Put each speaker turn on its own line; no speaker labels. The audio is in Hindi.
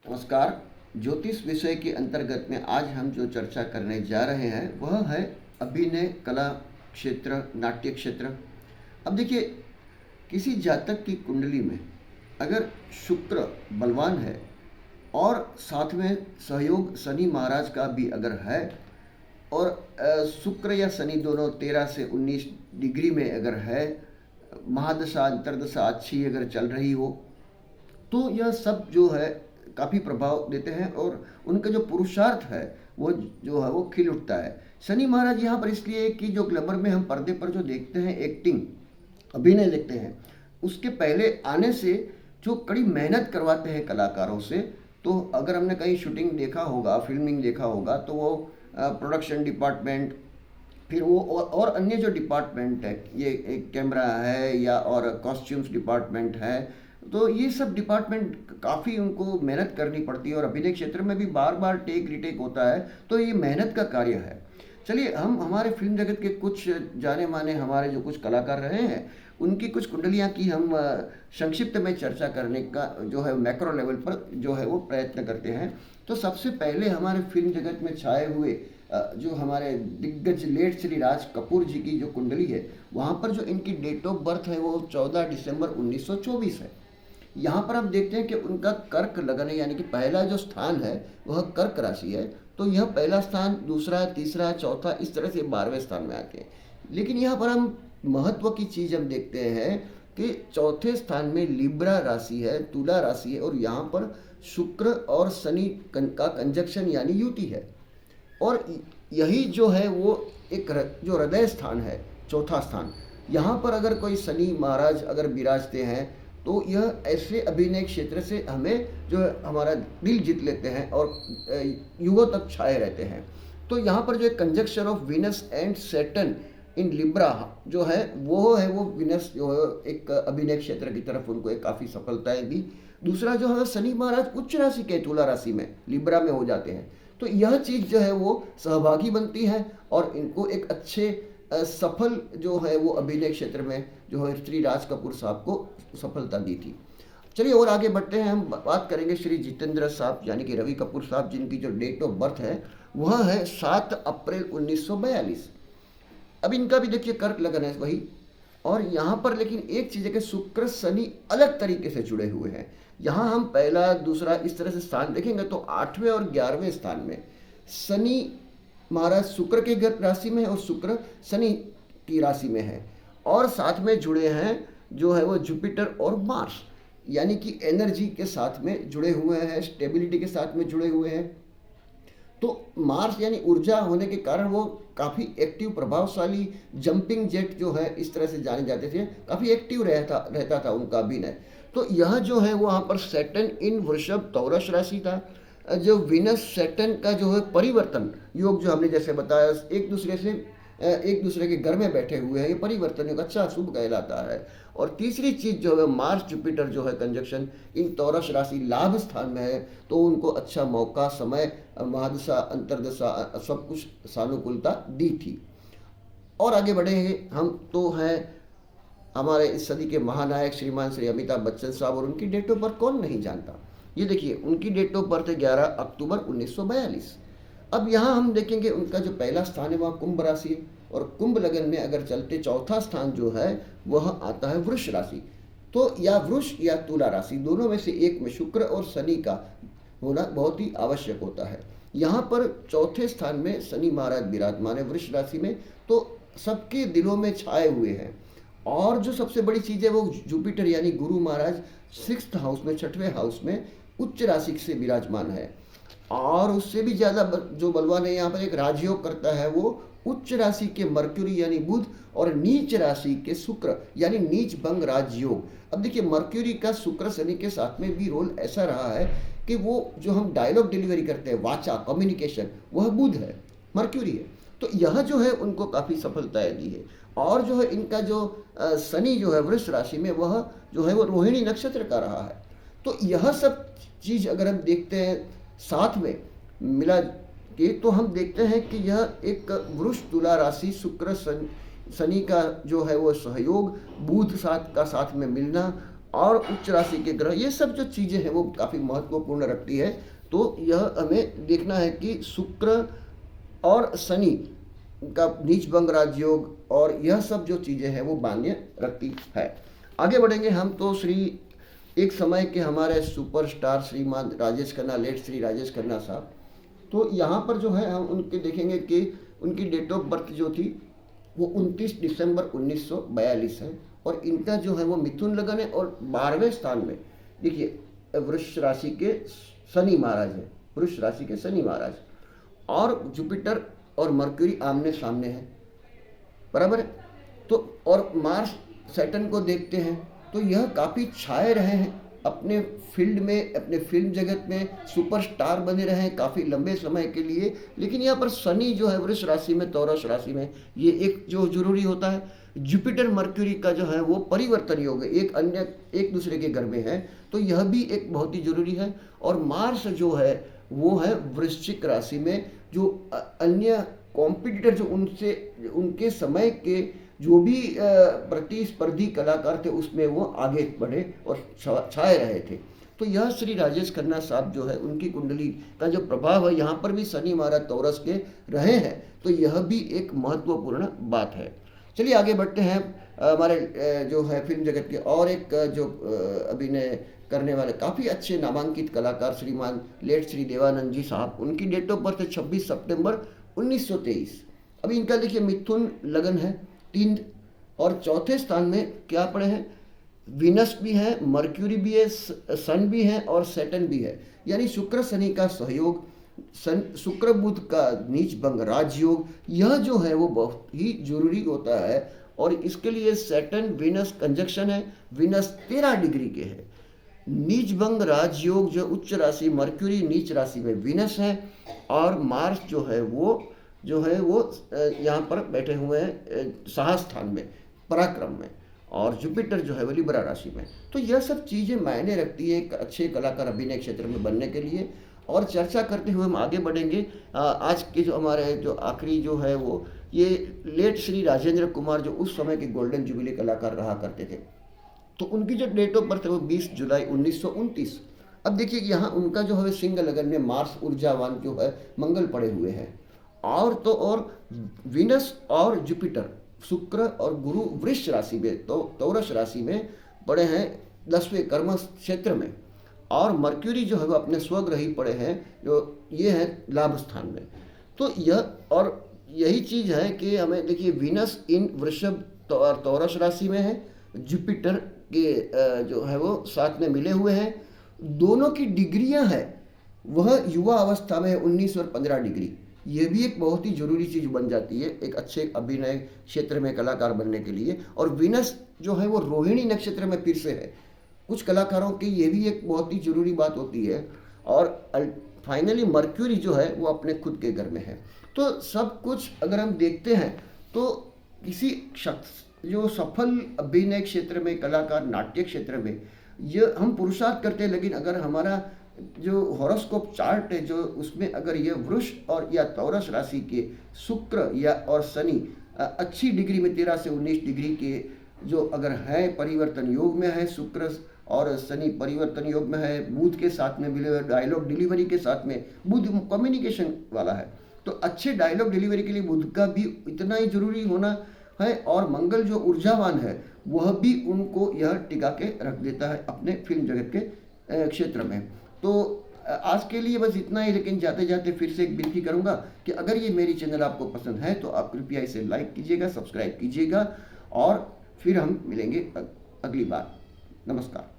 नमस्कार। ज्योतिष विषय के अंतर्गत में आज हम जो चर्चा करने जा रहे हैं वह है अभिनय कला क्षेत्र, नाट्य क्षेत्र। अब देखिए, किसी जातक की कुंडली में अगर शुक्र बलवान है और साथ में सहयोग शनि महाराज का भी अगर है और शुक्र या शनि दोनों 13 से 19 डिग्री में अगर है, महादशा अंतर्दशा अच्छी अगर चल रही हो, तो यह सब जो है काफ़ी प्रभाव देते हैं और उनका जो पुरुषार्थ है वो जो है वो खिल उठता है। शनि महाराज यहाँ पर इसलिए कि जो ग्लैमर में हम पर्दे पर जो देखते हैं, एक्टिंग, अभिनय देखते हैं, उसके पहले आने से जो कड़ी मेहनत करवाते हैं कलाकारों से। तो अगर हमने कहीं शूटिंग देखा होगा, फिल्मिंग देखा होगा, तो वो प्रोडक्शन डिपार्टमेंट, फिर वो और अन्य जो डिपार्टमेंट है, ये एक कैमरा है या और कॉस्ट्यूम्स डिपार्टमेंट है, तो ये सब डिपार्टमेंट काफ़ी उनको मेहनत करनी पड़ती है और अभिनय क्षेत्र में भी बार बार टेक रिटेक होता है, तो ये मेहनत का कार्य है। चलिए, हम हमारे फिल्म जगत के कुछ जाने माने हमारे जो कुछ कलाकार रहे हैं उनकी कुछ कुंडलियाँ की हम संक्षिप्त में चर्चा करने का जो है मैक्रो लेवल पर जो है वो प्रयत्न करते हैं। तो सबसे पहले हमारे फिल्म जगत में छाए हुए जो हमारे दिग्गज लेट श्री राज कपूर जी की जो कुंडली है, वहाँ पर जो इनकी डेट ऑफ बर्थ है वो 14 दिसंबर 1924 है। यहाँ पर हम देखते हैं कि उनका कर्क लगन है, यानी कि पहला जो स्थान है वह कर्क राशि है। तो यह पहला स्थान, दूसरा, तीसरा, चौथा, इस तरह से 12वें स्थान में आते हैं। लेकिन यहाँ पर हम महत्व की चीज़ हम देखते हैं कि चौथे स्थान में लिब्रा राशि है, तुला राशि है, और यहाँ पर शुक्र और शनि का कंजक्शन यानी युति है। और यही जो है वो एक जो हृदय स्थान है, चौथा स्थान, यहाँ पर अगर कोई शनि महाराज अगर विराजते हैं तो यह ऐसे अभिनय क्षेत्र से हमें जो है हमारा दिल जीत लेते हैं और युगों तक छाए रहते हैं। तो यहाँ पर जो एक conjunction of Venus and Saturn in Libra जो है वो वीनस जो है एक अभिनय क्षेत्र की तरफ उनको एक काफ़ी सफलताएं दी। दूसरा जो है शनि महाराज उच्च राशि के तुला राशि में लिब्रा में हो जाते हैं, तो यह चीज़ जो है वो सहभागी बनती है और इनको एक अच्छे सफल जो है वो अभिनय क्षेत्र में जो है श्री राज कपूर साहब को सफलता दी थी। चलिए और आगे बढ़ते हैं, हम बात करेंगे श्री जितेंद्र साहब यानी कि रवि कपूर साहब, जिनकी जो डेट ऑफ बर्थ है वह है 7 अप्रैल 1942। अब इनका भी देखिए कर्क लगन है वही, और यहाँ पर लेकिन एक चीज़ है कि शुक्र शनि अलग तरीके से जुड़े हुए हैं। यहाँ हम पहला दूसरा इस तरह से स्थान देखेंगे तो 8वें और 11वें स्थान में शनि महाराज शुक्र के राशि में है और शुक्र शनि की राशि में है, और साथ में जुड़े हैं जो है वो जुपिटर और मार्स, यानी कि एनर्जी के साथ में जुड़े हुए हैं, स्टेबिलिटी के साथ में जुड़े हुए हैं। तो मार्स यानी ऊर्जा होने के कारण वो काफ़ी एक्टिव, प्रभावशाली, जंपिंग जेट जो है इस तरह से जाने जाते थे, काफ़ी एक्टिव रहता था उनका अभिनय। तो यह जो है वहाँ पर सैटर्न इन वृषभ तौरस राशि था। जो विनस सैटर्न का जो है परिवर्तन योग जो हमने जैसे बताया, एक दूसरे के घर में बैठे हुए हैं, ये परिवर्तन योग अच्छा शुभ कहलाता है। और तीसरी चीज़ जो है मार्स जुपिटर जो है कंजक्शन इन तौरस राशि लाभ स्थान में है, तो उनको अच्छा मौका, समय, महादशा अंतर्दशा सब कुछ सानुकूलता दी थी। और आगे बढ़ेंगे हम तो हैं हमारे इस सदी के महानायक श्रीमान श्री अमिताभ बच्चन साहब, और उनकी डेट ऑफ बर्थ कौन नहीं जानता। ये देखिए, उनकी डेट ऑफ बर्थ है 11 अक्टूबर 1942। अब यहाँ हम देखेंगे उनका जो पहला स्थान है वह कुंभ राशि है, और कुंभ लगन में अगर चलते चौथा स्थान जो है वह आता है वृष राशि। तो या वृष या तुला राशि, दोनों में से एक में शुक्र और शनि का होना बहुत ही आवश्यक होता है। यहाँ पर चौथे स्थान में शनि महाराज विराजमान है वृष राशि में, तो सबके दिलों में छाए हुए हैं। और जो सबसे बड़ी चीज़ है वो जुपिटर यानी गुरु महाराज 6th हाउस में, 6वें हाउस में उच्च राशि से विराजमान है। और उससे भी ज़्यादा जो बलवान है यहाँ पर एक राजयोग करता है वो उच्च राशि के मर्क्यूरी यानी बुध और नीच राशि के शुक्र यानी नीच भंग राजयोग। अब देखिए, मर्क्यूरी का शुक्र शनि के साथ में भी रोल ऐसा रहा है कि वो जो हम डायलॉग डिलीवरी करते हैं, वाचा, कम्युनिकेशन, वह बुध है, मर्क्यूरी है। तो यह जो है उनको काफ़ी सफलताएं दी है। और जो है इनका जो शनि जो है वृष राशि में वह जो है वो रोहिणी नक्षत्र का रहा है। तो यह सब चीज़ अगर हम देखते हैं साथ में मिला के, तो हम देखते हैं कि यह एक वृष तुला राशि, शुक्र शनि का जो है वो सहयोग, बुध साथ में मिलना, और उच्च राशि के ग्रह, ये सब जो चीज़ें हैं वो काफ़ी महत्वपूर्ण रखती है। तो यह हमें देखना है कि शुक्र और शनि का नीच भंग राजयोग और यह सब जो चीज़ें हैं वो मान्य रखती है। आगे बढ़ेंगे हम तो एक समय के हमारे सुपरस्टार श्रीमान राजेश खन्ना, लेट श्री राजेश खन्ना साहब, तो यहाँ पर जो है हम उनके देखेंगे कि उनकी डेट ऑफ बर्थ जो थी वो 29 दिसंबर 1942 है और इनका जो है वो मिथुन लगन है और 12वें स्थान में देखिए वृष राशि के शनि महाराज है, वृष राशि के शनि महाराज, और जुपिटर और मरक्यूरी आमने सामने है, बराबर है। तो और मार्स सैटर्न को देखते हैं तो यह काफ़ी छाए रहे हैं अपने फील्ड में, अपने फिल्म जगत में सुपरस्टार बने रहे हैं काफ़ी लंबे समय के लिए। लेकिन यहाँ पर शनि जो है वृष राशि में, तौरस राशि में, ये एक जो जरूरी होता है। जुपिटर मरक्यूरी का जो है वो परिवर्तन योग है, एक दूसरे के घर में है, तो यह भी एक बहुत ही जरूरी है। और मार्स जो है वो है वृश्चिक राशि में, जो अन्य कॉम्पिटिटर जो उनके समय के जो भी प्रतिस्पर्धी कलाकार थे उसमें वो आगे बढ़े और छाए रहे थे। तो यह श्री राजेश खन्ना साहब जो है उनकी कुंडली का जो प्रभाव है, यहाँ पर भी शनि महाराज तौरस के रहे हैं, तो यह भी एक महत्वपूर्ण बात है। चलिए आगे बढ़ते हैं। हमारे जो है फिल्म जगत के और एक जो अभिनय करने वाले काफ़ी अच्छे नामांकित कलाकार श्रीमान लेट श्री देवानंद जी साहब, उनकी डेट ऑफ बर्थ है 26 सितंबर 1923। अभी इनका देखिए मिथुन लगन है 3 और चौथे स्थान में क्या पड़े हैं, वीनस भी है, मर्क्यूरी भी है, सन भी है और सैटर्न भी है, यानी शुक्र शनि का सहयोग, शुक्र बुध का नीच भंग राजयोग, यह जो है वो बहुत ही जरूरी होता है। और इसके लिए सैटर्न वीनस कंजक्शन है, वीनस 13 डिग्री के है। नीच भंग राजयोग जो उच्च राशि, मर्क्यूरी नीच राशि में वीनस है और मार्स जो है वो यहाँ पर बैठे हुए हैं सहा स्थान में, पराक्रम में, और जुपिटर जो है वो लिब्रा राशि में। तो यह सब चीज़ें मायने रखती है एक अच्छे कलाकार अभिनय क्षेत्र में बनने के लिए। और चर्चा करते हुए हम आगे बढ़ेंगे। आज के जो हमारे जो आखिरी जो है वो ये लेट श्री राजेंद्र कुमार, जो उस समय के गोल्डन जुबिली कलाकार रहा करते थे, तो उनकी जो डेट ऑफ बर्थ है वो 20 जुलाई 1929। अब देखिए यहाँ उनका जो है सिंह लगन में मार्स ऊर्जावान जो है मंगल पड़े हुए हैं, और तो और वीनस और जुपिटर, शुक्र और गुरु वृष राशि में, तो तौरस राशि में पड़े हैं 10वें कर्म क्षेत्र में, और मर्क्यूरी जो है वो अपने स्वग्रही पड़े हैं जो ये है लाभ स्थान में। तो यह और यही चीज़ है कि हमें देखिए वीनस इन वृषभ और तौरस राशि में है, जुपिटर के जो है वो साथ में मिले हुए हैं, दोनों की डिग्रियां हैं वह युवा अवस्था में है 19 और 15 डिग्री। ये भी एक बहुत ही जरूरी चीज़ बन जाती है एक अच्छे अभिनय क्षेत्र में कलाकार बनने के लिए। और वीनस जो है वो रोहिणी नक्षत्र में फिर से है, कुछ कलाकारों की ये भी एक बहुत ही जरूरी बात होती है। और फाइनली मर्क्यूरी जो है वो अपने खुद के घर में है। तो सब कुछ अगर हम देखते हैं तो किसी शख्स जो सफल अभिनय क्षेत्र में, कलाकार नाट्य क्षेत्र में, ये हम पुरुषार्थ करते हैं, लेकिन अगर हमारा जो हॉरोस्कोप चार्ट है जो उसमें अगर ये वृष और या तौरस राशि के शुक्र या और शनि अच्छी डिग्री में 13 से 19 डिग्री के जो अगर है परिवर्तन योग में है, शुक्र और शनि परिवर्तन योग में है, बुध के साथ में मिले हुए डायलॉग डिलीवरी के साथ में, बुध कम्युनिकेशन वाला है, तो अच्छे डायलॉग डिलीवरी के लिए बुध का भी इतना ही जरूरी होना है। और मंगल जो ऊर्जावान है वह भी उनको यह टिका के रख देता है अपने फिल्म जगत के क्षेत्र में। तो आज के लिए बस इतना ही, लेकिन जाते जाते फिर से एक विनती करूंगा कि अगर ये मेरी चैनल आपको पसंद है तो आप कृपया इसे लाइक कीजिएगा, सब्सक्राइब कीजिएगा, और फिर हम मिलेंगे अगली बार। नमस्कार।